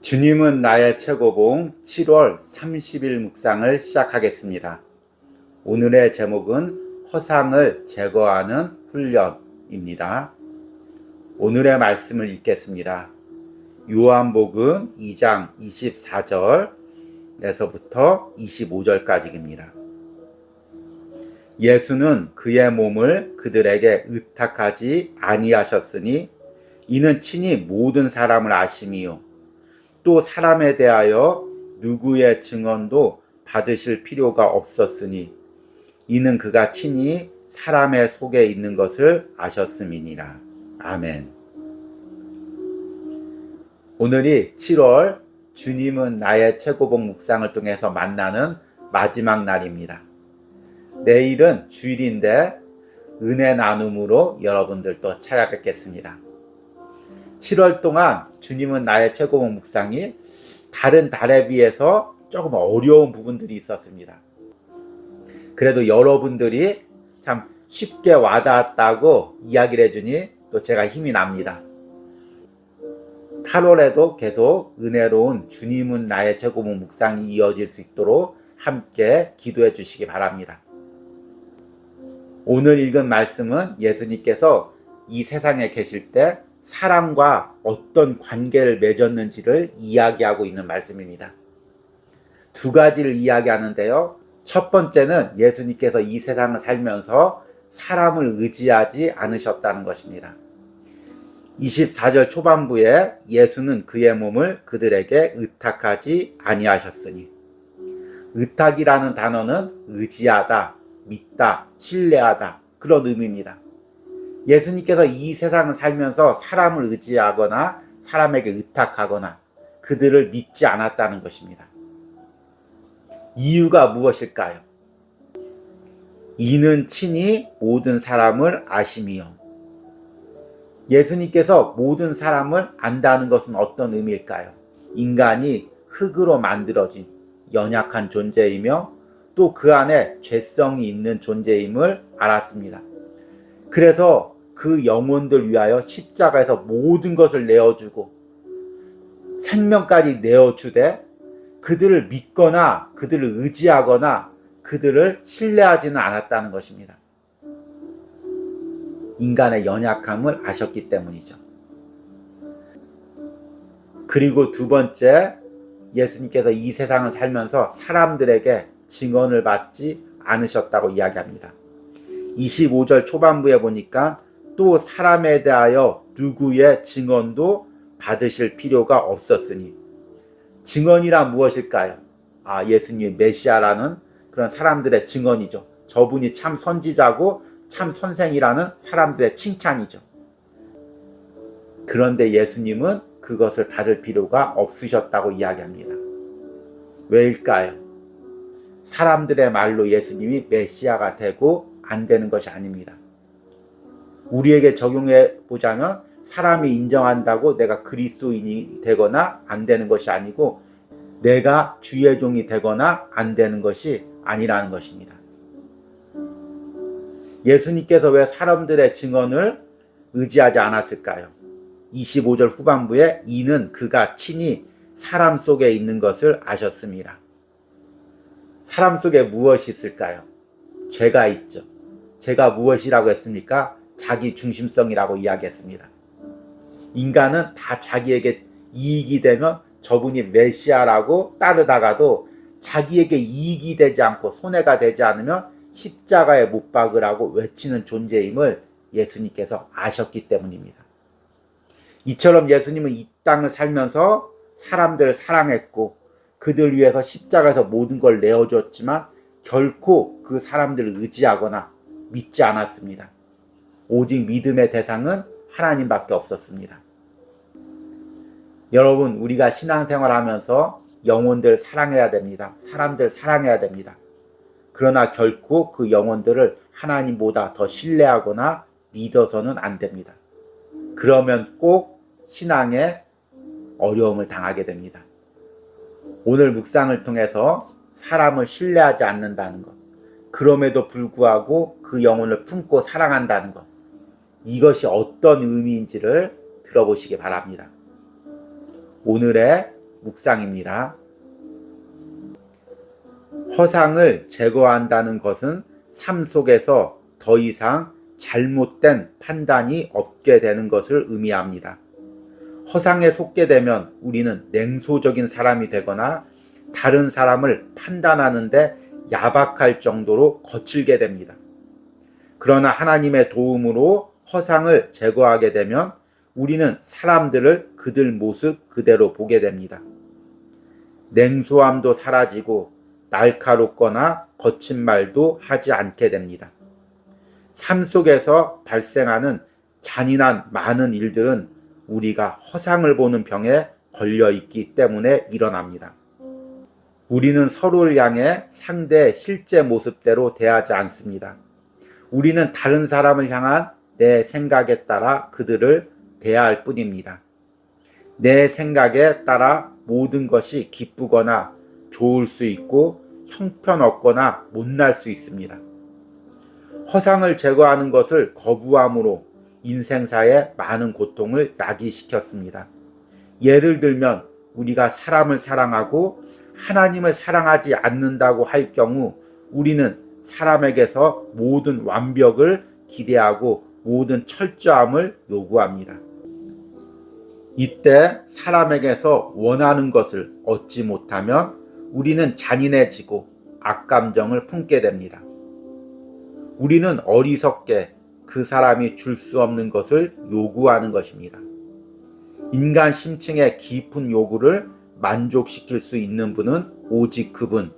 주님은 나의 최고봉 7월 30일 묵상을 시작하겠습니다. 오늘의 제목은 허상을 제거하는 훈련입니다. 오늘의 말씀을 읽겠습니다. 요한복음 2장 24절에서부터 25절까지입니다. 예수는 그의 몸을 그들에게 의탁하지 아니하셨으니 이는 친히 모든 사람을 아심이요 또 사람에 대하여 누구의 증언도 받으실 필요가 없었으니 이는 그가 친히 사람의 속에 있는 것을 아셨음이니라. 아멘. 오늘이 7월 주님은 나의 최고봉 묵상을 통해서 만나는 마지막 날입니다. 내일은 주일인데 은혜 나눔으로 여러분들 또 찾아뵙겠습니다. 7월 동안 주님은 나의 최고봉 묵상이 다른 달에 비해서 조금 어려운 부분들이 있었습니다. 그래도 여러분들이 참 쉽게 와닿았다고 이야기를 해주니 또 제가 힘이 납니다. 8월에도 계속 은혜로운 주님은 나의 최고봉 묵상이 이어질 수 있도록 함께 기도해 주시기 바랍니다. 오늘 읽은 말씀은 예수님께서 이 세상에 계실 때 사람과 어떤 관계를 맺었는지를 이야기하고 있는 말씀입니다. 두 가지를 이야기하는데요. 첫 번째는 예수님께서 이 세상을 살면서 사람을 의지하지 않으셨다는 것입니다. 24절 초반부에 예수는 그의 몸을 그들에게 의탁하지 아니하셨으니, 의탁이라는 단어는 의지하다, 믿다, 신뢰하다 그런 의미입니다. 예수님께서 이 세상을 살면서 사람을 의지하거나 사람에게 의탁하거나 그들을 믿지 않았다는 것입니다. 이유가 무엇일까요? 이는 친히 모든 사람을 아심이요. 예수님께서 모든 사람을 안다는 것은 어떤 의미일까요? 인간이 흙으로 만들어진 연약한 존재이며 또 그 안에 죄성이 있는 존재임을 알았습니다. 그래서 그 영혼들 위하여 십자가에서 모든 것을 내어주고 생명까지 내어주되 그들을 믿거나 그들을 의지하거나 그들을 신뢰하지는 않았다는 것입니다. 인간의 연약함을 아셨기 때문이죠. 그리고 두 번째, 예수님께서 이 세상을 살면서 사람들에게 증언을 받지 않으셨다고 이야기합니다. 25절 초반부에 보니까 또 사람에 대하여 누구의 증언도 받으실 필요가 없었으니, 증언이란 무엇일까요? 예수님이 메시아라는 그런 사람들의 증언이죠. 저분이 참 선지자고 참 선생이라는 사람들의 칭찬이죠. 그런데 예수님은 그것을 받을 필요가 없으셨다고 이야기합니다. 왜일까요? 사람들의 말로 예수님이 메시아가 되고 안 되는 것이 아닙니다. 우리에게 적용해 보자면 사람이 인정한다고 내가 그리스도인이 되거나 안 되는 것이 아니고 내가 주의 종이 되거나 안 되는 것이 아니라는 것입니다. 예수님께서 왜 사람들의 증언을 의지하지 않았을까요? 25절 후반부에 이는 그가 친히 사람 속에 있는 것을 아셨습니다. 사람 속에 무엇이 있을까요? 죄가 있죠. 죄가 무엇이라고 했습니까? 자기 중심성이라고 이야기했습니다. 인간은 다 자기에게 이익이 되면 저분이 메시아라고 따르다가도 자기에게 이익이 되지 않고 손해가 되지 않으면 십자가에 못 박으라고 외치는 존재임을 예수님께서 아셨기 때문입니다. 이처럼 예수님은 이 땅을 살면서 사람들을 사랑했고 그들 위해서 십자가에서 모든 걸 내어줬지만 결코 그 사람들을 의지하거나 믿지 않았습니다. 오직 믿음의 대상은 하나님밖에 없었습니다. 여러분, 우리가 신앙생활 하면서 영혼들 사랑해야 됩니다. 사람들 사랑해야 됩니다. 그러나 결코 그 영혼들을 하나님보다 더 신뢰하거나 믿어서는 안 됩니다. 그러면 꼭 신앙에 어려움을 당하게 됩니다. 오늘 묵상을 통해서 사람을 신뢰하지 않는다는 것, 그럼에도 불구하고 그 영혼을 품고 사랑한다는 것, 이것이 어떤 의미인지를 들어보시기 바랍니다. 오늘의 묵상입니다. 허상을 제거한다는 것은 삶 속에서 더 이상 잘못된 판단이 없게 되는 것을 의미합니다. 허상에 속게 되면 우리는 냉소적인 사람이 되거나 다른 사람을 판단하는데 야박할 정도로 거칠게 됩니다. 그러나 하나님의 도움으로 허상을 제거하게 되면 우리는 사람들을 그들 모습 그대로 보게 됩니다. 냉소함도 사라지고 날카롭거나 거친 말도 하지 않게 됩니다. 삶 속에서 발생하는 잔인한 많은 일들은 우리가 허상을 보는 병에 걸려 있기 때문에 일어납니다. 우리는 서로를 향해 상대의 실제 모습대로 대하지 않습니다. 우리는 다른 사람을 향한 내 생각에 따라 그들을 대할 뿐입니다. 내 생각에 따라 모든 것이 기쁘거나 좋을 수 있고 형편없거나 못날 수 있습니다. 허상을 제거하는 것을 거부함으로 인생사에 많은 고통을 야기시켰습니다. 예를 들면 우리가 사람을 사랑하고 하나님을 사랑하지 않는다고 할 경우 우리는 사람에게서 모든 완벽을 기대하고 모든 철저함을 요구합니다. 이때 사람에게서 원하는 것을 얻지 못하면 우리는 잔인해지고 악감정을 품게 됩니다. 우리는 어리석게 그 사람이 줄 수 없는 것을 요구하는 것입니다. 인간 심층의 깊은 요구를 만족시킬 수 있는 분은 오직 그분,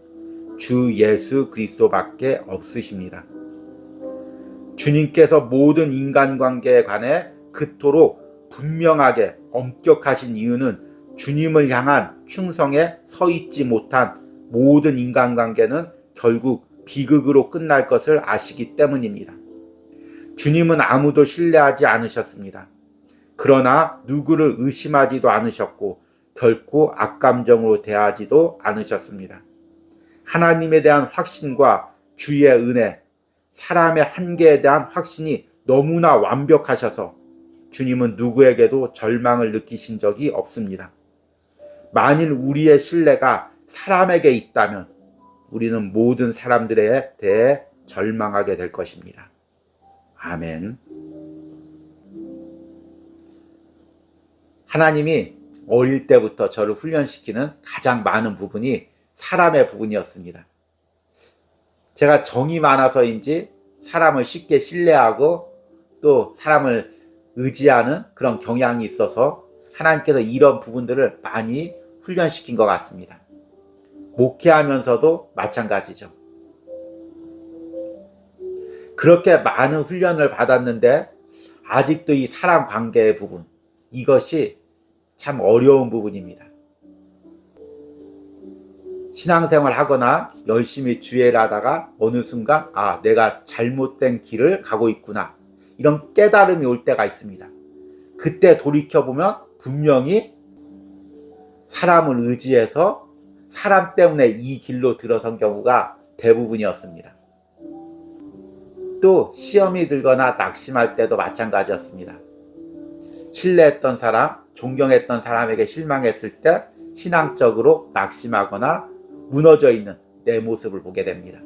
주 예수 그리스도밖에 없으십니다. 주님께서 모든 인간관계에 관해 그토록 분명하게 엄격하신 이유는 주님을 향한 충성에 서 있지 못한 모든 인간관계는 결국 비극으로 끝날 것을 아시기 때문입니다. 주님은 아무도 신뢰하지 않으셨습니다. 그러나 누구를 의심하지도 않으셨고 결코 악감정으로 대하지도 않으셨습니다. 하나님에 대한 확신과 주의 은혜, 사람의 한계에 대한 확신이 너무나 완벽하셔서 주님은 누구에게도 절망을 느끼신 적이 없습니다. 만일 우리의 신뢰가 사람에게 있다면 우리는 모든 사람들에 대해 절망하게 될 것입니다. 아멘. 하나님이 어릴 때부터 저를 훈련시키는 가장 많은 부분이 사람의 부분이었습니다. 제가 정이 많아서인지 사람을 쉽게 신뢰하고 또 사람을 의지하는 그런 경향이 있어서 하나님께서 이런 부분들을 많이 훈련시킨 것 같습니다. 목회하면서도 마찬가지죠. 그렇게 많은 훈련을 받았는데 아직도 이 사람 관계의 부분, 이것이 참 어려운 부분입니다. 신앙생활 하거나 열심히 주의를 하다가 어느 순간 내가 잘못된 길을 가고 있구나, 이런 깨달음이 올 때가 있습니다. 그때 돌이켜보면 분명히 사람을 의지해서 사람 때문에 이 길로 들어선 경우가 대부분이었습니다. 또 시험이 들거나 낙심할 때도 마찬가지였습니다. 신뢰했던 사람, 존경했던 사람에게 실망했을 때 신앙적으로 낙심하거나 무너져 있는 내 모습을 보게 됩니다.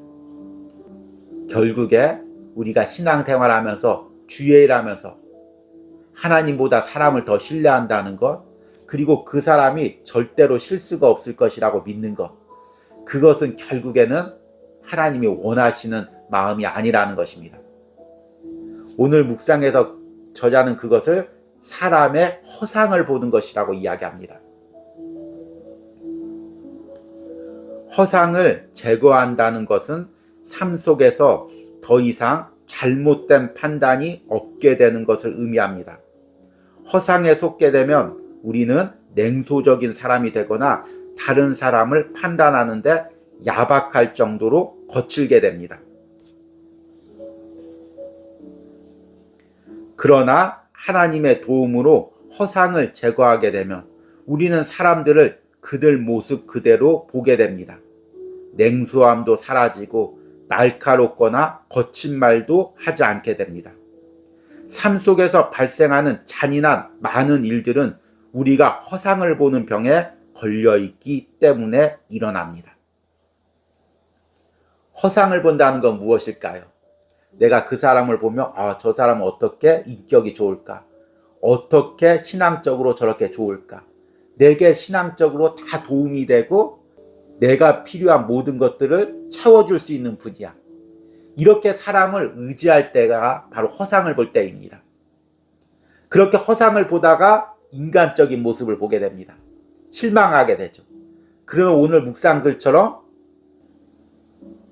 결국에 우리가 신앙생활하면서 주의하면서 하나님보다 사람을 더 신뢰한다는 것, 그리고 그 사람이 절대로 실수가 없을 것이라고 믿는 것, 그것은 결국에는 하나님이 원하시는 마음이 아니라는 것입니다. 오늘 묵상에서 저자는 그것을 사람의 허상을 보는 것이라고 이야기합니다. 허상을 제거한다는 것은 삶 속에서 더 이상 잘못된 판단이 없게 되는 것을 의미합니다. 허상에 속게 되면 우리는 냉소적인 사람이 되거나 다른 사람을 판단하는데 야박할 정도로 거칠게 됩니다. 그러나 하나님의 도움으로 허상을 제거하게 되면 우리는 사람들을 그들 모습 그대로 보게 됩니다. 냉소함도 사라지고 날카롭거나 거친 말도 하지 않게 됩니다. 삶 속에서 발생하는 잔인한 많은 일들은 우리가 허상을 보는 병에 걸려있기 때문에 일어납니다. 허상을 본다는 건 무엇일까요? 내가 그 사람을 보며 저 사람은 어떻게 인격이 좋을까? 어떻게 신앙적으로 저렇게 좋을까? 내게 신앙적으로 다 도움이 되고 내가 필요한 모든 것들을 채워줄 수 있는 분이야. 이렇게 사람을 의지할 때가 바로 허상을 볼 때입니다. 그렇게 허상을 보다가 인간적인 모습을 보게 됩니다. 실망하게 되죠. 그러면 오늘 묵상글처럼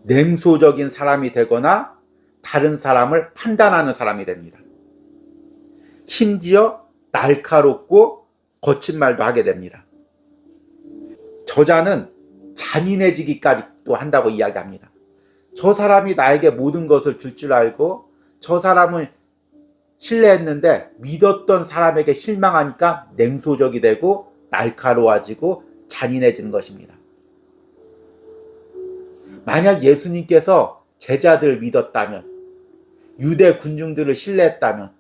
냉소적인 사람이 되거나 다른 사람을 판단하는 사람이 됩니다. 심지어 날카롭고 거친 말도 하게 됩니다. 저자는 잔인해지기까지도 한다고 이야기합니다. 저 사람이 나에게 모든 것을 줄 줄 알고 저 사람은 신뢰했는데 믿었던 사람에게 실망하니까 냉소적이 되고 날카로워지고 잔인해지는 것입니다. 만약 예수님께서 제자들을 믿었다면, 유대 군중들을 신뢰했다면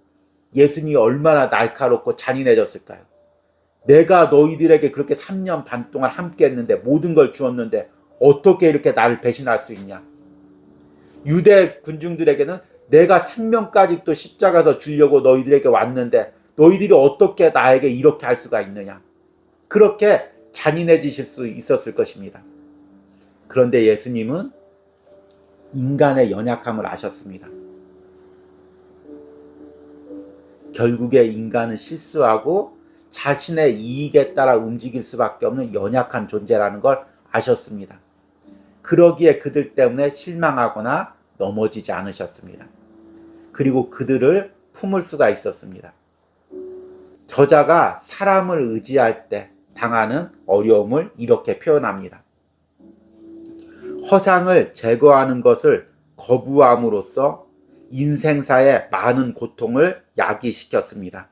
예수님이 얼마나 날카롭고 잔인해졌을까요? 내가 너희들에게 그렇게 3년 반 동안 함께 했는데 모든 걸 주었는데 어떻게 이렇게 나를 배신할 수 있냐? 유대 군중들에게는 내가 생명까지 또 십자가에서 주려고 너희들에게 왔는데 너희들이 어떻게 나에게 이렇게 할 수가 있느냐? 그렇게 잔인해지실 수 있었을 것입니다. 그런데 예수님은 인간의 연약함을 아셨습니다. 결국에 인간은 실수하고 자신의 이익에 따라 움직일 수밖에 없는 연약한 존재라는 걸 아셨습니다. 그러기에 그들 때문에 실망하거나 넘어지지 않으셨습니다. 그리고 그들을 품을 수가 있었습니다. 저자가 사람을 의지할 때 당하는 어려움을 이렇게 표현합니다. 허상을 제거하는 것을 거부함으로써 인생사의 많은 고통을 야기시켰습니다.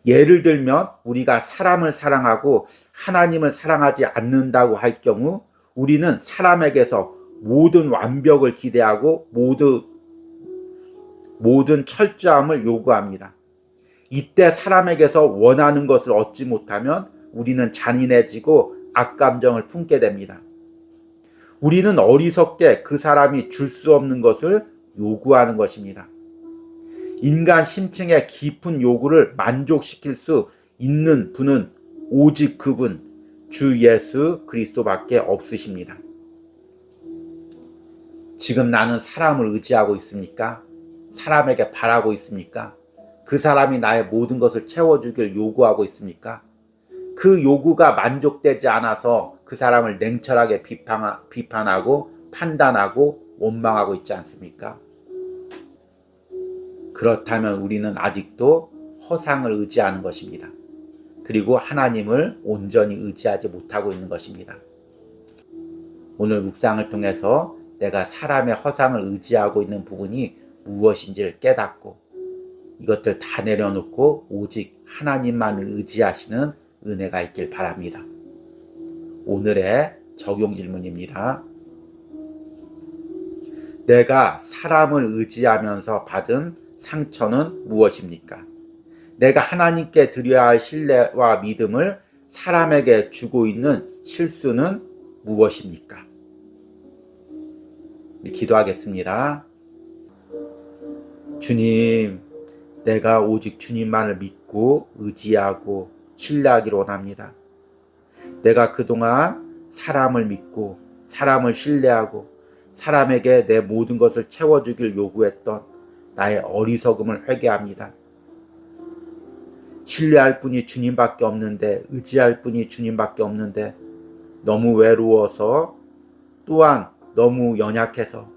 예를 들면 우리가 사람을 사랑하고 하나님을 사랑하지 않는다고 할 경우 우리는 사람에게서 모든 완벽을 기대하고 모든 철저함을 요구합니다. 이때 사람에게서 원하는 것을 얻지 못하면 우리는 잔인해지고 악감정을 품게 됩니다. 우리는 어리석게 그 사람이 줄 수 없는 것을 요구하는 것입니다. 인간 심층의 깊은 요구를 만족시킬 수 있는 분은 오직 그분, 주 예수 그리스도밖에 없으십니다. 지금 나는 사람을 의지하고 있습니까? 사람에게 바라고 있습니까? 그 사람이 나의 모든 것을 채워주길 요구하고 있습니까? 그 요구가 만족되지 않아서 그 사람을 냉철하게 비판하고 판단하고 원망하고 있지 않습니까? 그렇다면 우리는 아직도 허상을 의지하는 것입니다. 그리고 하나님을 온전히 의지하지 못하고 있는 것입니다. 오늘 묵상을 통해서 내가 사람의 허상을 의지하고 있는 부분이 무엇인지를 깨닫고 이것들 다 내려놓고 오직 하나님만을 의지하시는 은혜가 있길 바랍니다. 오늘의 적용 질문입니다. 내가 사람을 의지하면서 받은 상처는 무엇입니까? 내가 하나님께 드려야 할 신뢰와 믿음을 사람에게 주고 있는 실수는 무엇입니까? 기도하겠습니다. 주님, 내가 오직 주님만을 믿고 의지하고 신뢰하기를 원합니다. 내가 그동안 사람을 믿고 사람을 신뢰하고 사람에게 내 모든 것을 채워주길 요구했던 나의 어리석음을 회개합니다. 신뢰할 분이 주님밖에 없는데, 의지할 분이 주님밖에 없는데 너무 외로워서 또한 너무 연약해서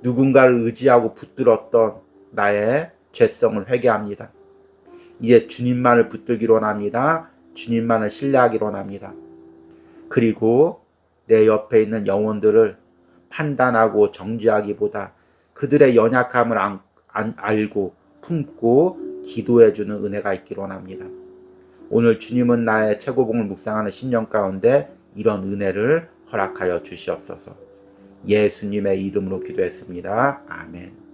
누군가를 의지하고 붙들었던 나의 죄성을 회개합니다. 이제 주님만을 붙들기로 원합니다. 주님만을 신뢰하기로 원합니다. 그리고 내 옆에 있는 영혼들을 판단하고 정죄하기보다 그들의 연약함을 알고 품고 기도해주는 은혜가 있기를 원합니다. 오늘 주님은 나의 최고봉을 묵상하는 10년 가운데 이런 은혜를 허락하여 주시옵소서. 예수님의 이름으로 기도했습니다. 아멘.